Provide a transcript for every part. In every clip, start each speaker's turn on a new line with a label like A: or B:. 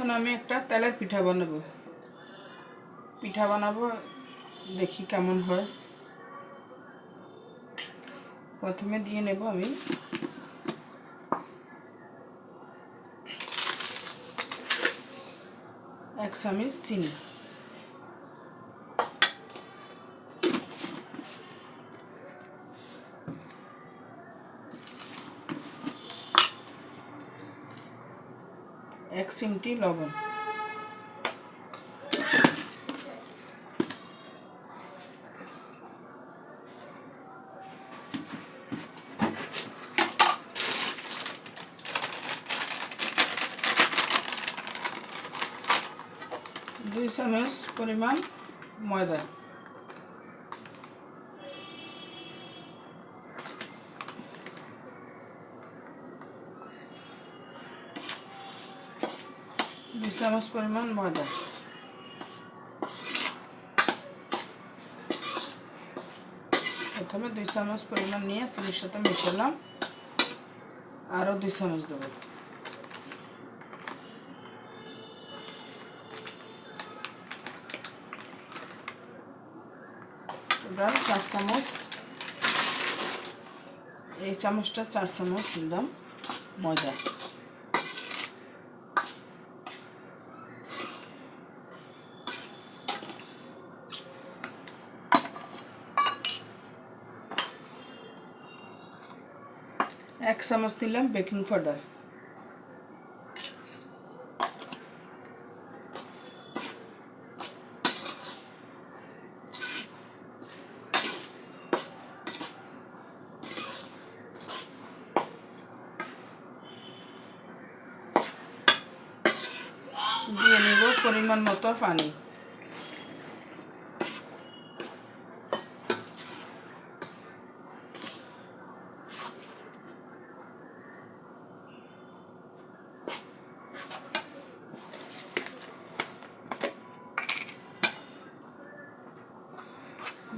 A: এখন আমি একটা তেলের পিঠা বানাবো দেখি কেমন হয়। প্রথমে দিয়ে নেব আমি 1 চামচ চিনি, এক চিমটি লবণ, দুই চামচ পরিমাণ ময়দা, দুই চামচ পরিমাণ ময়দা, প্রথমে 2 চামচ পরিমাণ নিয়ে চিনির সাথে মেশালাম, আরও 2 চামচ দেব। এবার 4 চামচ, এই চামচটা 4 চামচ দিলাম ময়দা, এক চামচ দিলাম বেকিং পাউডার, দিয়ে নেব পরিমাণ মতো পানি,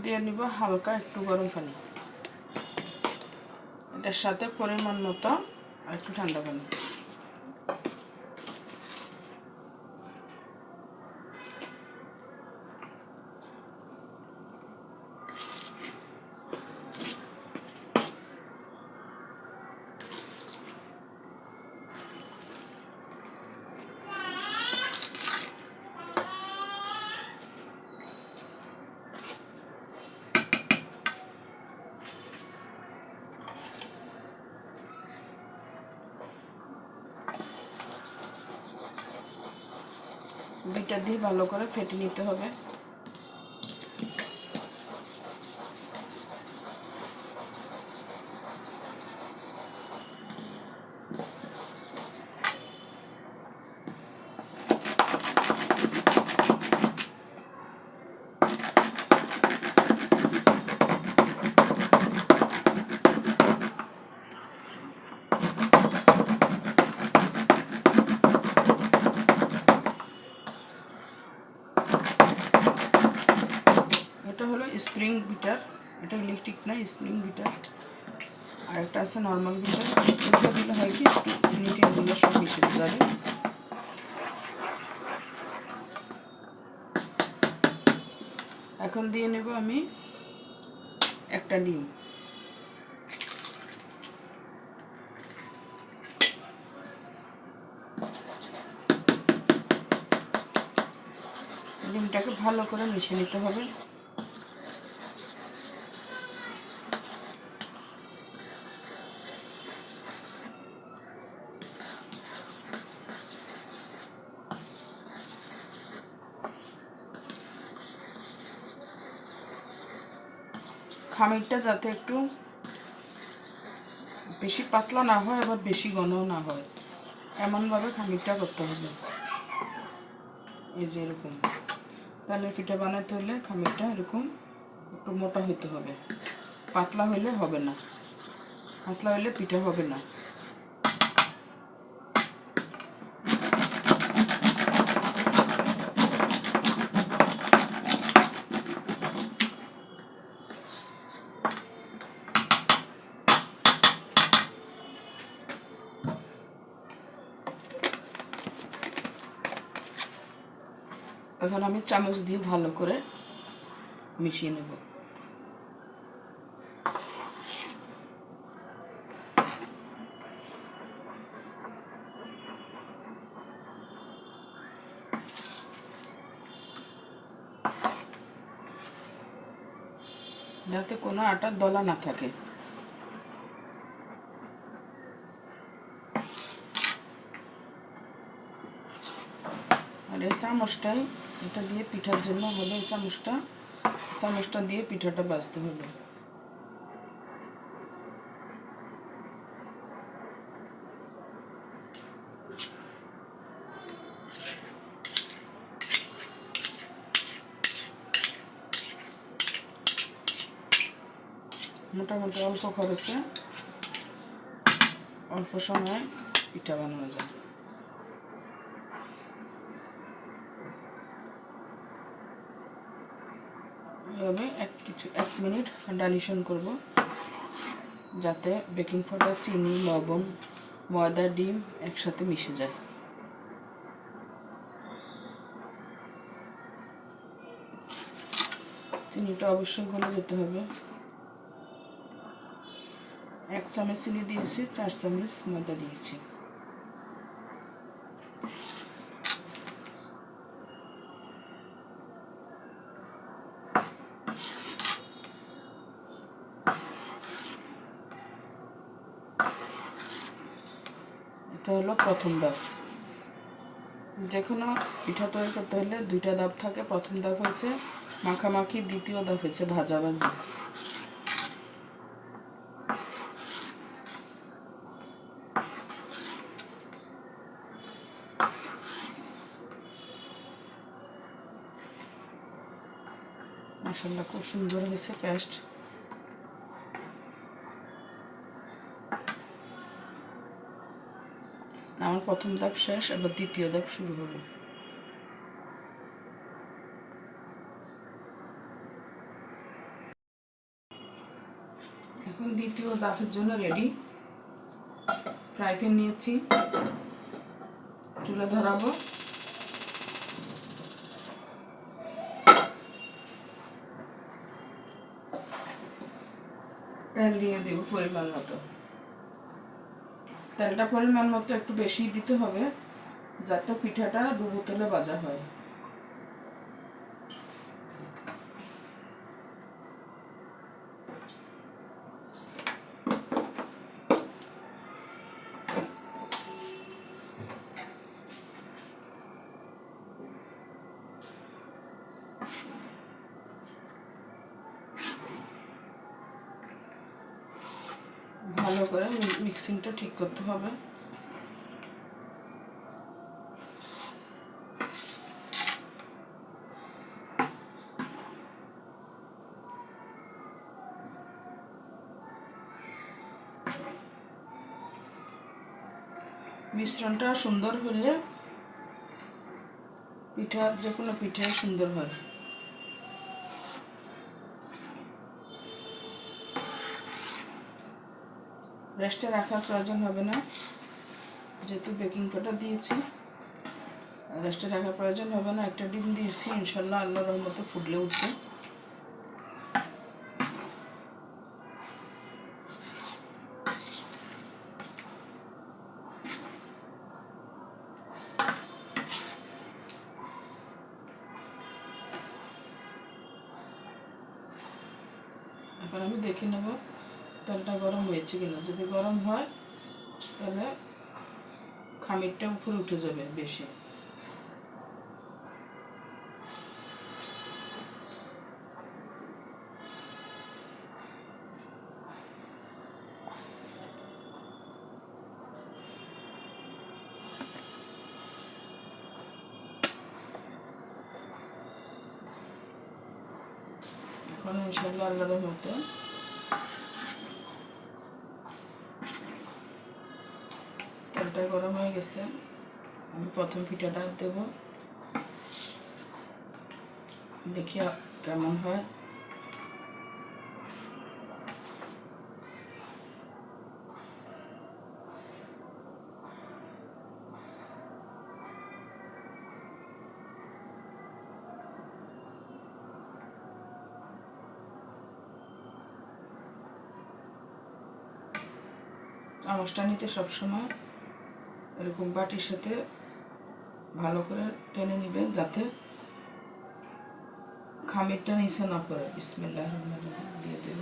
A: দিয়ে নিব হালকা একটু গরম পানি, এটার সাথে পরিমাণ মতো আর একটু ঠান্ডা পানি। দুইটা দিয়ে ভালো করে ফেটে নিতে হবে। এটা হলো স্প্রিং বিটার, এটা ইলেকট্রিক না, স্প্রিং বিটার। আর একটা আছে নর্মাল বিটার। স্প্রিংটা দিলে হয় কি একটু চিনিটি দিলে সব মিশে যাবে। এখন দিয়ে নেব আমি একটা ডিম, ডিমটাকে ভালো করে মিশিয়ে নিতে হবে। খামিরটা যাতে একটু বেশি পাতলা না হয় আবার বেশি ঘনও না হয়, এমনভাবে খামিরটা করতে হবে। এই যে এরকম তালের পিঠা বানাতে হলে খামিরটা এরকম একটু মোটা হতে হবে, পাতলা হলে হবে না, পাতলা হলে পিঠা হবে না। এখন আমি চামচ দিয়ে ভালো করে মিশিয়ে নেব। যাতে কোনো আটার দলা না থাকে। আর এই চামচটাই এটা দিয়ে পিঠার জন্য হলো, এই চামচটা দিয়ে পিঠাটা ভাজতে হবে। মোটামুটি অল্প খরচে অল্প সময়ে পিঠা বানানো যায়। এভাবে এক মিনিট ডালিশন করব, যাতে বেকিং পাউডার, চিনি, লবণ, ময়দা, ডিম একসাথে মিশে যায়। চিনিটা অবশ্যই গলে যেতে হবে। 1 চামচ চিনি দিয়েছি, 4 চামচ ময়দা দিয়েছি। এটা হলো প্রথম ধাপ। যে কোনো পিঠা তৈরি করতে হলে 2টা ধাপ থাকে। প্রথম ধাপ হয়েছে মাখামাখি, দ্বিতীয় ধাপ হয়েছে ভাজাভাজি। মাশাআল্লাহ খুব সুন্দর হয়েছে পেস্ট। আমার প্রথম ধাপ শেষ, এবার দ্বিতীয় ধাপ শুরু হবে। এখন দ্বিতীয় ধাপের জন্য রেডি। ফ্রাই প্যান নিয়েছি, চুলা ধরাবো। তেল দিয়ে দেব পরিমাণ মতো। তেলটা পরিমাণ মতো একটু বেশি দিতে হবে, যাতে পিঠাটা ডুবো তেলে ভাজা হয়। ভালো করে মিক্সিংটা ঠিক করতে হবে। মিশ্রণটা সুন্দর হলে পিঠা, যে কোনো পিঠাই সুন্দর হয়। রেস্টে রাখার প্রয়োজন হবে না, যেহেতু বেকিং পাউডার দিয়েছি। রেস্টে রাখার প্রয়োজন হবে না। একটা ডিম দিয়েছি, ইনশাল্লাহ আল্লাহর রহমতে ফুটলে উঠবে। এখন আমি দেখে নেব তেলটা গরম হয়েছে কিনা। যদি গরম হয় তাহলে খামিরটা উপরে উঠে যাবে বেশি। এখন ইনশাআল্লাহ আল্লাহর রহমতে তেলটা গরম হয়ে গেছে। আমি প্রথম পিঠাটা দেব, দেখি কেমন হয়। চামচটা নিতে সবসময় এরকম বাটির সাথে ভালো করে টেনে নেবেন যাতে খামিরটা নিচে না পড়ে। বিসমিল্লাহির রহমানির রহিম দিয়ে দেব।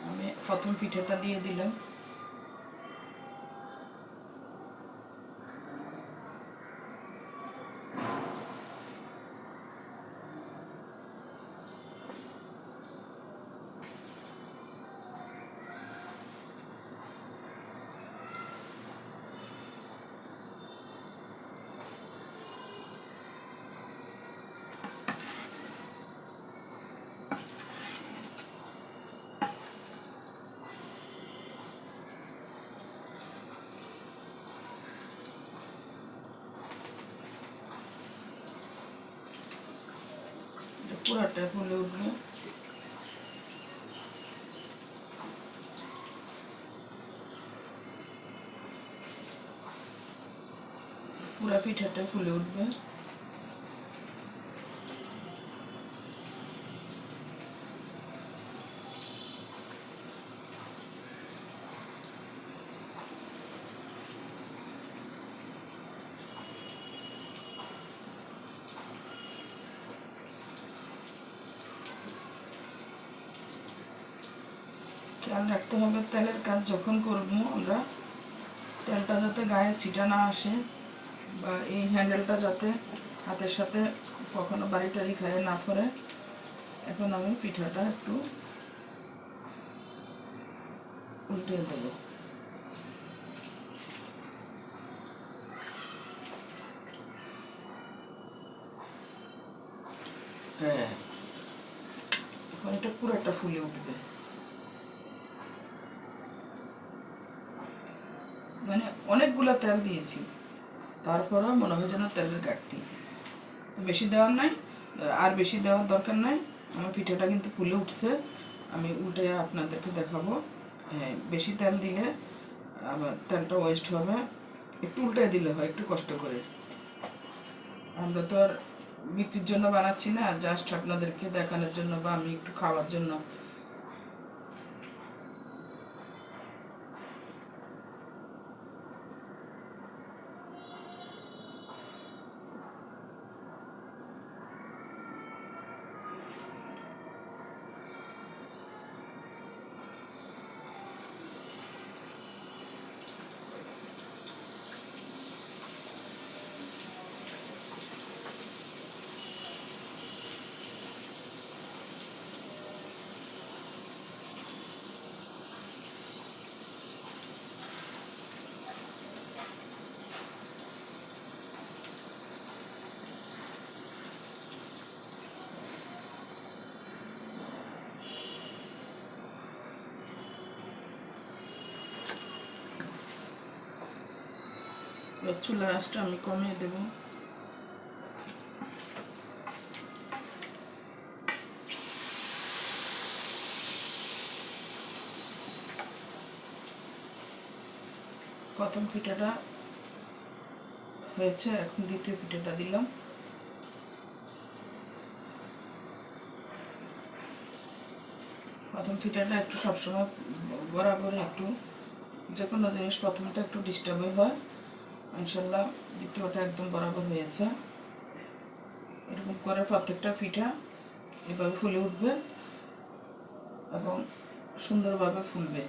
A: আমি প্রথম পিঠাটা দিয়ে দিলাম। পুরাটা ফুলে উঠবে। পুরা পিঠাটা ফুলে উঠবে। খেয়াল রাখতে হবে তেলের কাজ যখন করবো আমরা তেলটা যাতে গায়ে ছিটা না আসে, বা এই হ্যান্ডেলটা যাতে হাতের সাথে কখনো বাড়ি টাড়ি খায় না পড়ে। এখন আমি পিঠাটা একটু উল্টে দেবো। হ্যাঁ, এখন এটা পুরোটা ফুলে উঠবে। মানে অনেকগুলো তেল দিয়েছি, তারপরেও মনে হয় যেন তেলের ঘাটতি। বেশি দেওয়ার নাই, আর বেশি দেওয়ার দরকার নাই। আমার পিঠাটা কিন্তু ফুলে উঠছে, আমি উল্টে আপনাদেরকে দেখাবো। হ্যাঁ, বেশি তেল দিলে আবার তেলটা ওয়েস্ট হবে, একটু উল্টে দিলে হয় একটু কষ্ট করে। আমরা তো আর বিক্রির জন্য বানাচ্ছি না, জাস্ট আপনাদেরকে দেখানোর জন্য বা আমি একটু খাওয়ার জন্য। চুলার আঁচটা আমি কমিয়ে দেব। প্রথম পিঠাটা হয়েছে, এখন দ্বিতীয় পিঠাটা দিলাম। প্রথম পিঠাটা একটু সবসময় বরাবর একটু, যে কোনো জিনিস প্রথমটা একটু ডিস্টার্বই হয়। ইনশাল্লাহ দ্বিতীয়টা একদম বরাবর হয়েছে। এরকম করে প্রত্যেকটা পিঠা এভাবে ফুলে উঠবে এবং সুন্দরভাবে ফুলবে।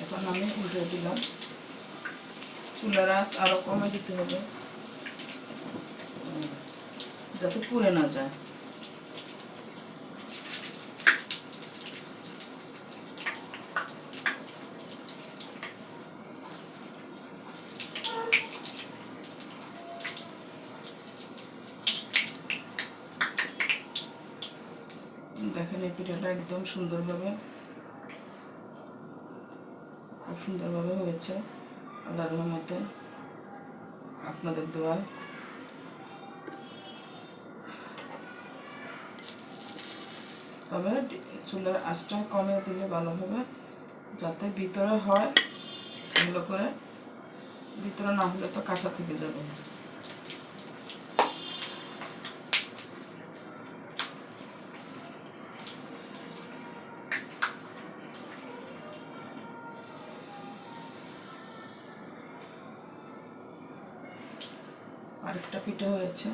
A: এখন আমি উল্টে দিলাম। চুলার আঁচ আরও কমে দিতে হবে যাতে পুড়ে না যায়। দেখেন এই পিঠাটা একদম সুন্দরভাবে, খুব সুন্দরভাবে হয়েছে আল্লাহর রহমতে, আপনাদের দোয়ায়। তবে চুলার আঁচটা কমে দিলে ভালো হবে। যাতে ভিতরে হয় এগুলো করে, ভিতরে না হলে তো কাঁচা থেকে যাবে। আরেকটা পিঠা হয়েছে।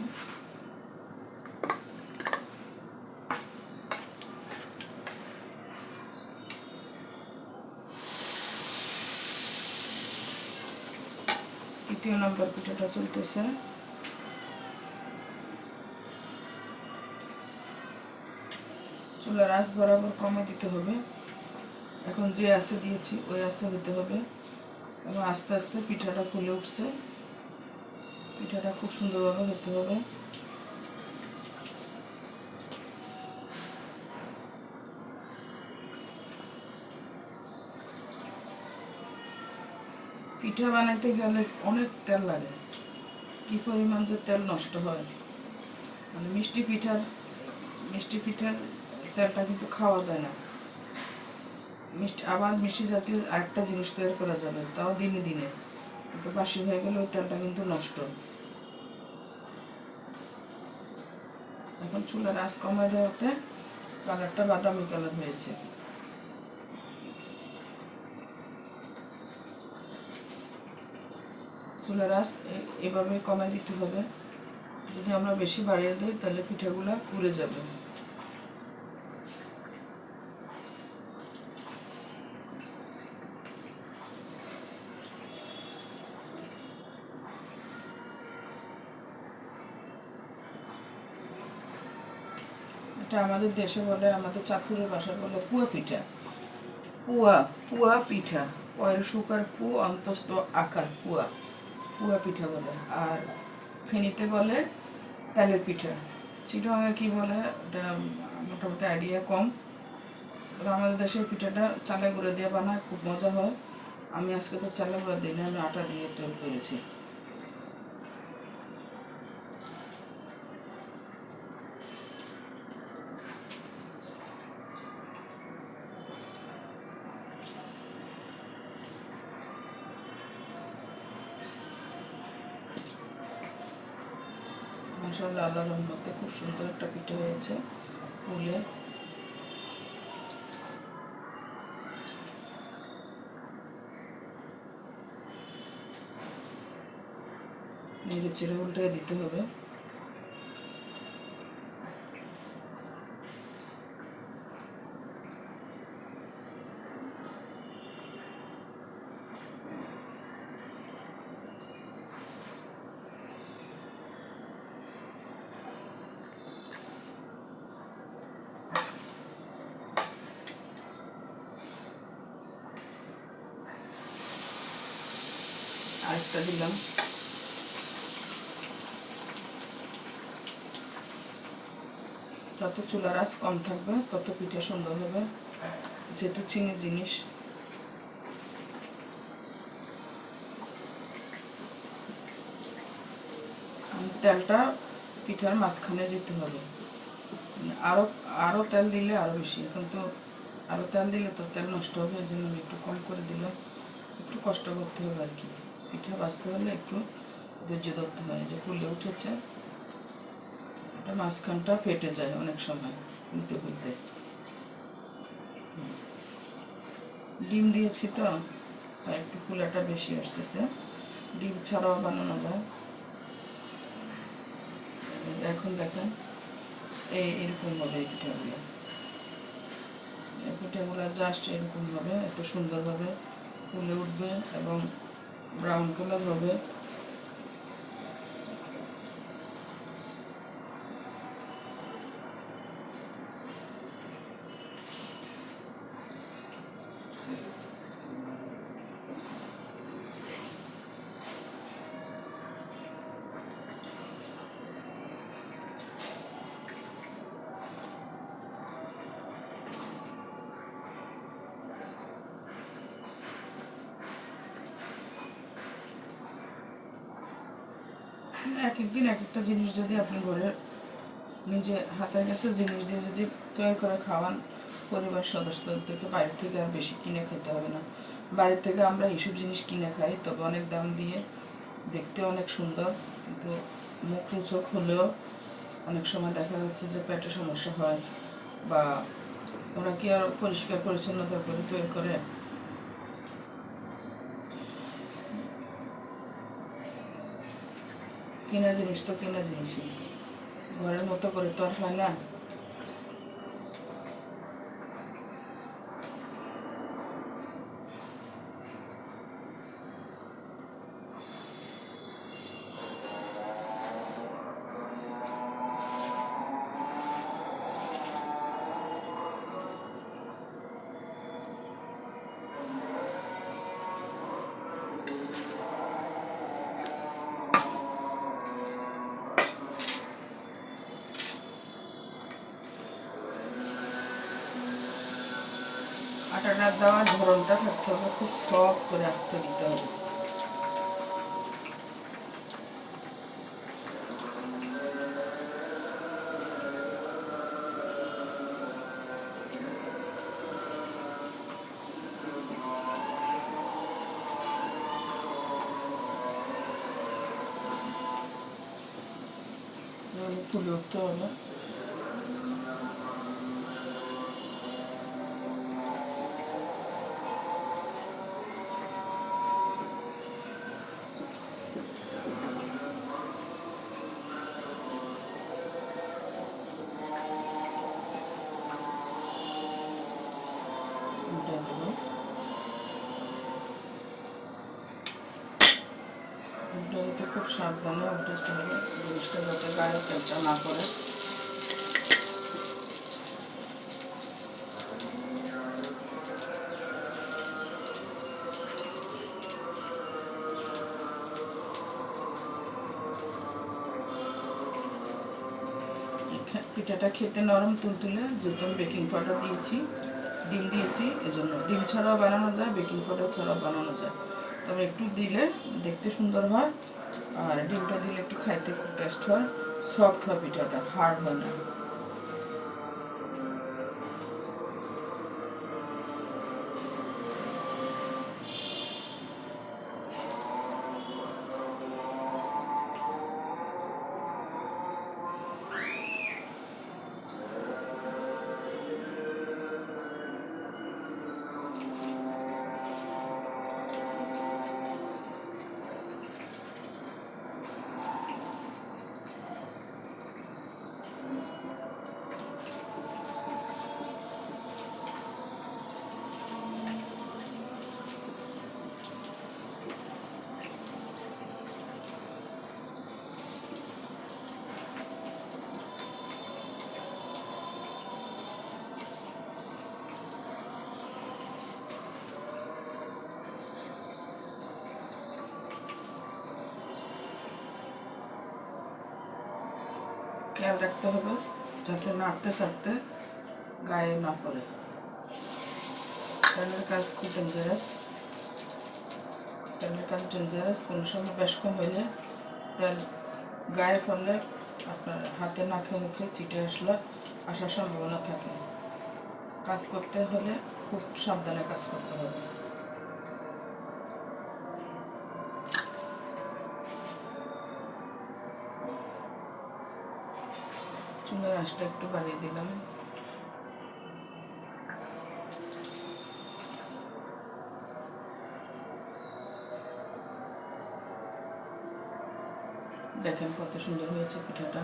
A: তৃতীয় নম্বর পিঠাটা চলতেছে। চুলার আঁচ বরাবর কমে দিতে হবে। এখন যে আঁচে দিয়েছি ওই আঁচে হতে হবে এবং আস্তে আস্তে পিঠাটা ফুলে উঠছে। পিঠাটা খুব সুন্দরভাবে হতে হবে। পিঠা বানাইতে গেলে অনেক তেল লাগে, কি পরিমাণ যে তেল নষ্ট হয়। মানে মিষ্টি পিঠার তেলটা কিন্তু খাওয়া যায় না। আবার মিষ্টি জাতীয় আরেকটা জিনিস তৈরি করা যাবে, তাও দিনে দিনে, কিন্তু বাসি হয়ে গেলে ওই তেলটা কিন্তু নষ্ট। এখন চুলার আঁচ কমায় দেওয়াতে কালারটা বাদামি কালার হয়েছে। চুলার আঁচ এভাবে কমায় দিতে হবে। যদি আমরা বেশি বাড়িয়ে দিই তাহলে পিঠাগুলো পুড়ে যাবে। এটা আমাদের দেশে বলে, আমাদের চাঁদপুরের ভাষায় বলে পুয়া পিঠা। পুয়া পিঠা, পয়ের শুকার পু অন্তস্থ আকার, পুয়া পিঠা বলে। আর ফেনীতে বলে তেলের পিঠা। চিটাগাঙে কি বলে এটা মোটামুটি আইডিয়া কম। আমাদের দেশের পিঠাটা চালে গুঁড়ো দিয়ে বানায়, খুব মজা হয়। আমি আজকে তো চালে গুঁড়ো দিই না, আমি আটা দিয়ে তৈরি করেছি। মাশাআল্লাহ, আল্লাহর রহমতে খুব সুন্দর একটা পিঠা হয়েছে ফুলে। নেড়ে চেড়ে উল্টে দিতে হবে। আরেকটা দিলাম। যত চুলার আঁচ কম থাকবে তত পিঠা সুন্দর হবে, যেহেতু চিনি জিনিস। তেলটা পিঠার মাঝখানে যেতে হবে। আরও তেল দিলে আরও বেশি, কিন্তু আরও তেল দিলে তো তেল নষ্ট হবে, এই জন্য আমি একটু কম করে দিলাম। একটু কষ্ট করতে হবে আর কি, পিঠা ভাজতে হলে একটু ধৈর্য ধরতে হয়। যে ফুলে উঠেছে, এটা মাঝখানটা ফেটে যায় অনেক সময় ফুলতে ফুলতে। ডিম দিয়েছি তো তাই একটু ফুলাটা বেশি আসতেছে। ডিম ছাড়াও বানানো যায়। এখন দেখেন এরকম হবে এই পিঠাগুলো। এই পিঠাগুলো জাস্ট এরকম হবে, এত সুন্দরভাবে ফুলে উঠবে এবং ব্রাউন কালার হবে। এক একদিন এক একটা জিনিস যদি আপনি ঘরে নিজে হাতের কাছে জিনিস দিয়ে যদি তৈরি করে খাওয়ান, পরিবার সদস্যদেরকে বাইরে থেকে আর বেশি কিনে খেতে হবে না। বাইরে থেকে আমরা এইসব জিনিস কিনে খাই, তবে অনেক দাম দিয়ে, দেখতে অনেক সুন্দর, কিন্তু মুখ রোচক হলেও অনেক সময় দেখা যাচ্ছে যে পেটের সমস্যা হয়, বা ওরা কি আর পরিষ্কার পরিচ্ছন্নতা করে তৈরি করে। কেনা জিনিস তো কেনা জিনিসই, ঘরের মতো করে তো আর হয় না। আটাটা দেওয়ার ধরনটা থাকতে হবে, খুব সফট করে আস্তে দিতে হবে। তুলে উঠতে হবে। উল্টাতে খুব সাবধানে উল্টাতে হবে, জিনিসটা যাতে গায়ে তেলটা না করে। পিঠাটা খেতে নরম তুলতুলে, যেহেতু আমি বেকিং পাউডার দিয়েছি, ডিম দিয়েছি, এজন্য ডিম ছাড়াও বানানো যায়, বেকিং পাউডার ছাড়াও বানানো যায়, তবে একটু দিলে দেখতে সুন্দর হয়, আর ডিমটা দিলে একটু খাইতে খুব টেস্ট হয়, সফট হয়, পিঠাটা হার্ড হয় না। খেয়াল রাখতে হবে যাতে নাড়তে সারতে গায়ে না পড়ে। তেলের কাজ খুব ডেঞ্জারাস, তেলের কাজ ডেঞ্জারাস। কোনো সময় বেশ কম হইলে তেল গায়ে পড়লে আপনার হাতে নাকে মুখে ছিটে আসার সম্ভাবনা থাকে। কাজ করতে হলে খুব সাবধানে কাজ করতে হবে। চুলার আঁচটা একটু বাড়িয়ে দিলাম। দেখেন কত সুন্দর হয়েছে পিঠাটা।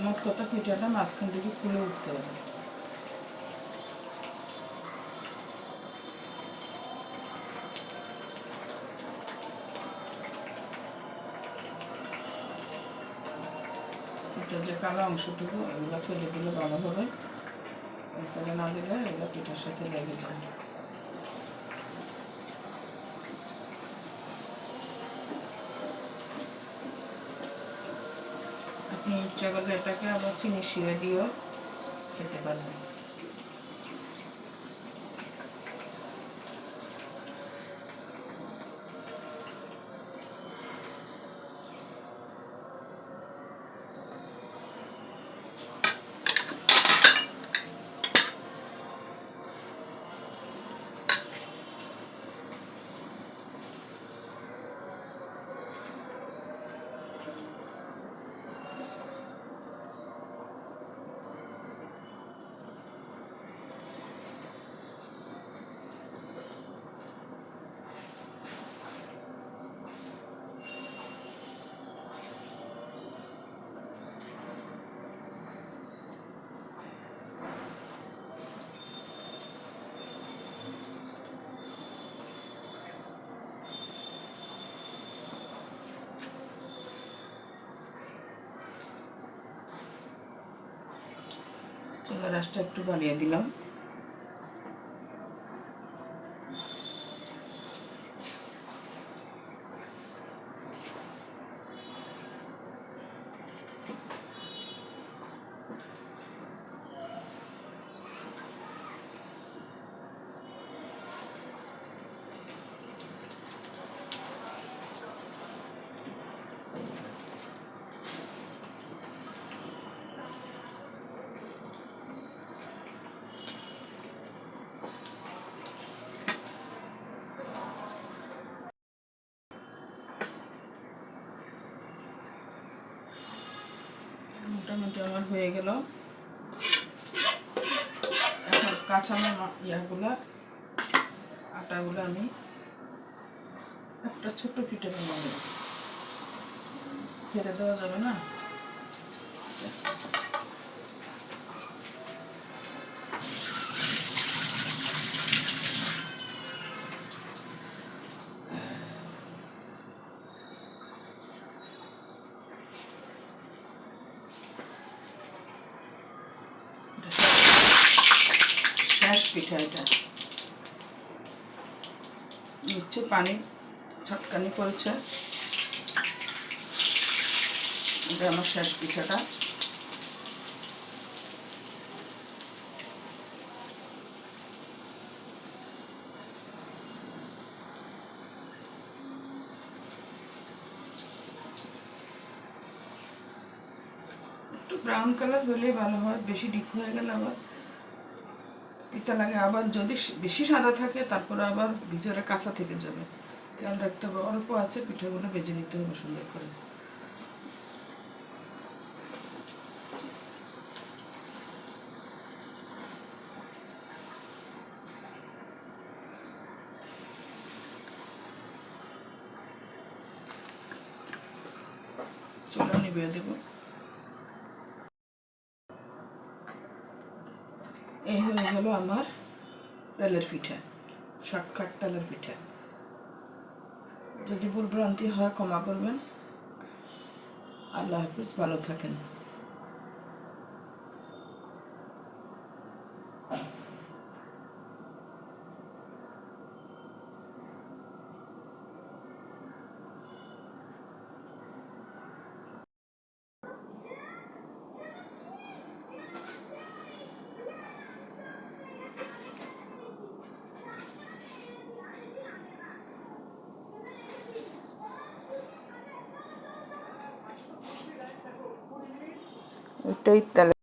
A: মোট কথা পিঠাটা মাঝখান থেকে ফুলে উঠতে হবে। এটা যে কালো অংশটুকু এগুলো ফেলে দিলে ভালো হবে, ফেলে না দিলে এগুলো পিঠার সাথে লেগে যায়। আপনি ইচ্ছা করলে এটাকে আবার চিনি শিরা দিয়েও খেতে পারবেন। চুলার আঁচটা একটু বাড়িয়ে দিলাম। মোটামুটি আমার হয়ে গেল। এখন কাঁচানো আটাগুলো আমি একটা ছোট পিঠে বানাবো, ফেলে দেওয়া যাবে না। শেষ পিঠা এটা, নিচে পানি ছটকানি পড়েছে। এটা আমার শেষ পিঠাটা। একটু ব্রাউন কালার হলেই ভালো হয়, বেশি ডিপ হয়ে গেলে আবার তিতা লাগে। আবার যদি বেশি সাদা থাকে তারপরে আবার ভিতরে কাঁচা থেকে যাবে, খেয়াল রাখতে হবে। অল্প আছে, পিঠাগুলো ভেজে নিতে হবে সুন্দর করে। চুলা নিভিয়ে দেব। এই হয়ে গেল আমার তেলের পিঠা, শর্টকাট তেলের পিঠা। যদি ভুল ভ্রান্তি হয় ক্ষমা করবেন। আল্লাহ হাফিজ, ভালো থাকেন। এটাই তেলের